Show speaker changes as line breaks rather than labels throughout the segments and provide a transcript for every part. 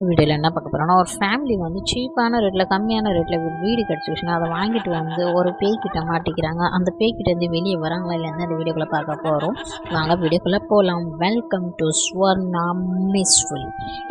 வீடியோவில் என்ன பார்க்க போகிறோன்னா, ஒரு ஃபேமிலி வந்து சீப்பான ரேட்டில் கம்மியான ரேட்டில் வீடு கிடச்சிருச்சுன்னா அதை வாங்கிட்டு வந்து ஒரு பேய்கிட்ட மாட்டிக்கிறாங்க. அந்த பேய்கிட்டேருந்து வெளியே வராங்களா இல்லைன்னு அந்த வீடியோக்குள்ளே பார்க்க போகிறோம். வாங்க வீடியோக்குள்ளே போகலாம். Welcome to Swarna mystery.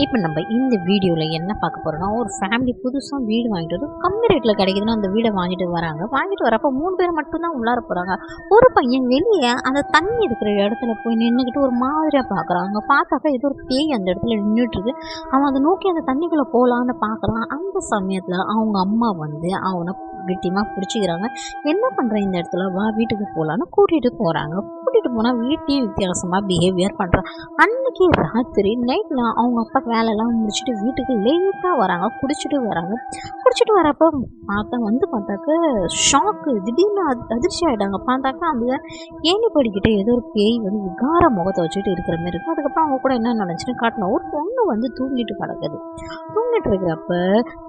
இப்போ நம்ம இந்த வீடியோவில் என்ன பார்க்க போகிறோன்னா, ஒரு ஃபேமிலி புதுசாக வீடு வாங்கிட்டு வந்து கம்மி ரேட்டில் கிடைக்குதுன்னு அந்த வீடை வாங்கிட்டு வராங்க. வாங்கிட்டு வரப்போ 3 பேர் மட்டும்தான் உள்ளார போகிறாங்க. ஒரு பையன் வெளியே அந்த தண்ணி இருக்கிற இடத்துல போய் நின்றுக்கிட்டு ஒரு மாதிரியாக பார்க்குறாங்க. பார்த்தாக்கா ஏதோ ஒரு பேய் அந்த இடத்துல நின்றுட்டுருக்கு. அவன் அதை நோக்கி அந்த தண்ணிக்குள்ளே போகலான்னு பார்க்குறான். அந்த சமயத்தில் அவங்க அம்மா வந்து அவனை கெட்டியமாக பிடிச்சிக்கிறாங்க. என்ன பண்ணுற இந்த இடத்துல, வா வீட்டுக்கு போகலான்னு கூட்டிகிட்டு போகிறாங்க. கூட்டிகிட்டு போனால் வீட்டையும் வித்தியாசமாக பிஹேவியர் பண்ணுறான். அன்றைக்கி ராத்திரி நைட்டில் அவங்க அப்பா வேலையெல்லாம் முடிச்சுட்டு வீட்டுக்கு லேட்டாக வராங்க. குடிச்சிட்டு வரப்போ பார்த்தாக்க ஷாக்கு, திடீர்னு அதிர்ச்சி ஆகிட்டாங்க. பார்த்தாக்கா அந்த ஏணி படிக்கிட்ட ஏதோ ஒரு பேய் வந்து விகார முகத்தை வச்சுட்டு இருக்கிற மாதிரி இருக்கும். அதுக்கப்புறம் அவங்க கூட என்ன நினச்சின்னு காட்டின ஒரு பொண்ணு வந்து தூங்கிட்டு கிடக்குது. தூங்கிட்டு இருக்கிறப்ப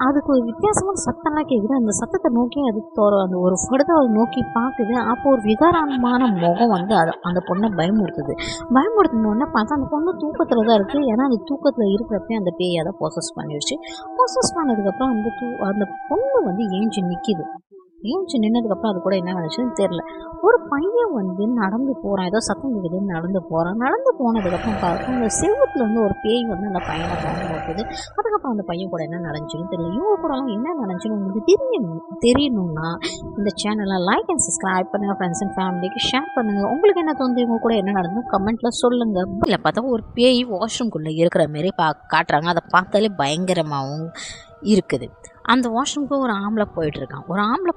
அதுக்கு ஒரு வித்தியாசமான சத்தம்லாம் கேட்குது. அந்த சத்தத்தை நோக்கி அது அந்த ஒரு ஃபர்தரை நோக்கி பார்க்குது. அப்போ ஒரு விகாரமான முகம் வந்து அந்த பொண்ணை பயமுறுத்தினோடனே பார்த்தா அந்த பொண்ணு தூக்கத்தில் தான் இருக்குது. ஏன்னா அந்த தூக்கத்தில் இருக்கிறப்ப அந்த பேயை அதை ப்ராசஸ் பண்ணிடுச்சு. ப்ராசஸ் பண்ணதுக்கப்புறம் அந்த பொண்ணு வந்து ஏஞ்சி நின்னதுக்கப்புறம் அது கூட என்ன நினச்சுன்னு தெரில. ஒரு பையன் வந்து நடந்து போகிறான், ஏதோ சத்தம் கேட்குதுன்னு நடந்து போனதுக்கப்புறம் பார்க்க அந்த செவத்தில் வந்து ஒரு பேய் வந்து அந்த பையனை பயன்படுத்துது. அதுக்கப்புறம் அந்த பையன் கூட என்ன நடந்துச்சுன்னு தெரியல. இவங்க கூடலாம் என்ன நடந்துச்சுன்னு உங்களுக்கு தெரியணும்னா இந்த சேனலை லைக் அண்ட் சப்ஸ்கிரைப் பண்ணுங்கள். ஃப்ரெண்ட்ஸ் அண்ட் ஃபேமிலிக்கு ஷேர் பண்ணுங்கள். உங்களுக்கு என்ன தோணுது, இவங்க கூட என்ன நடந்தது கமெண்ட்டில் சொல்லுங்கள். இல்லை பார்த்தா ஒரு பேய் வாஷ்ரூம்குள்ளே இருக்கிற மாரி காட்டுறாங்க. அதை பார்த்தாலே பயங்கரமாகவும் இருக்குது. அந்த வாஷ்ரூமுக்கு ஒரு ஆம்பளை போயிட்டுருக்கான்.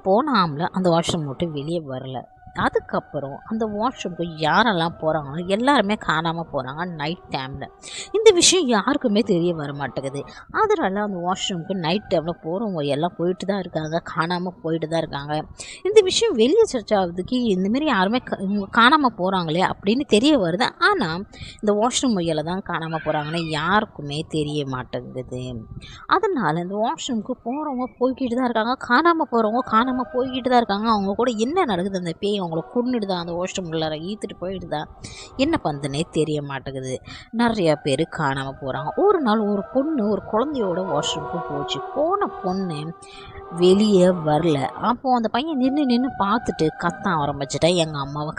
போன ஆம்பளை அந்த வாஷ்ரூம் விட்டு வெளியே வரல. அதுக்கப்புறம் அந்த வாஷ்ரூமுக்கு யாரெல்லாம் போகிறாங்களோ எல்லாருமே காணாமல் போகிறாங்க நைட் டைமில். இந்த விஷயம் யாருக்குமே தெரிய வர மாட்டேங்குது. அதனால அந்த வாஷ்ரூமுக்கு நைட் டைமில் போகிறவங்க எல்லாம் போயிட்டு தான் இருக்காங்க, காணாமல் போயிட்டு தான் இருக்காங்க. இந்த விஷயம் வெளியே சர்ச் ஆகுதுக்கு இந்தமாரி யாருமே காணாமல் போகிறாங்களே அப்படின்னு தெரிய வருது. ஆனால் இந்த வாஷ்ரூம் வழியில் தான் காணாமல் போகிறாங்கன்னு யாருக்குமே தெரிய மாட்டேங்குது. அதனால் இந்த வாஷ்ரூமுக்கு போகிறவங்க போய்கிட்டு தான் இருக்காங்க, காணாமல் போகிறவங்க காணாமல் போய்கிட்டு தான் இருக்காங்க. அவங்க கூட என்ன நடக்குது, அந்த பேய் அவங்கள கொன்னுடுதா, அந்த வாஷ்ரூம் உள்ளார ஈத்துட்டு போயிடுதா, என்ன பண்ணுதுன்னே தெரிய மாட்டேங்குது. நிறையா பேர் காணாமல் போகிறாங்க. ஒரு நாள் ஒரு பொண்ணு ஒரு குழந்தையோட வாஷ்ரூமுக்கு போச்சு. போன பொண்ணு வெளியே வரல. அப்போது அந்த பையன் நின்று பார்த்துட்டு கத்த ஆரம்பிச்சிட்டா, எங்கள் அம்மாவை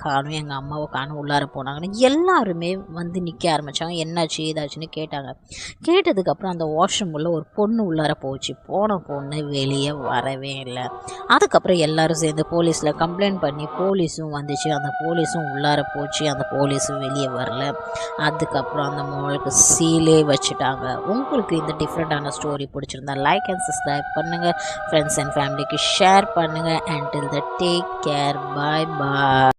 காணும் உள்ளார போனாங்கன்னு எல்லாருமே வந்து நிற்க ஆரம்பித்தாங்க. என்னாச்சு ஏதாச்சுன்னு கேட்டதுக்கப்புறம் அந்த வாஷ்ரூம் உள்ள ஒரு பொண்ணு உள்ளார போச்சு. போன பொண்ணு வெளியே வரவே இல்லை. அதுக்கப்புறம் எல்லோரும் சேர்ந்து போலீஸில் கம்ப்ளைண்ட் பண்ணி போலீஸும் வந்துச்சு. அந்த போலீஸும் உள்ளார போச்சு. அந்த போலீஸும் வெளியே வரல. அதுக்கப்புறம் அந்த மோளுக்கு சீலே வச்சுட்டாங்க. உங்களுக்கு இந்த டிஃப்ரெண்ட்டான ஸ்டோரி பிடிச்சிருந்தா லைக் அண்ட் சப்ஸ்கிரைப் பண்ணுங்கள். ஃப்ரெண்ட்ஸ் அண்ட் ஃபேமிலிக்கு ஷேர் பண்ணுங்கள். until then take care, bye bye.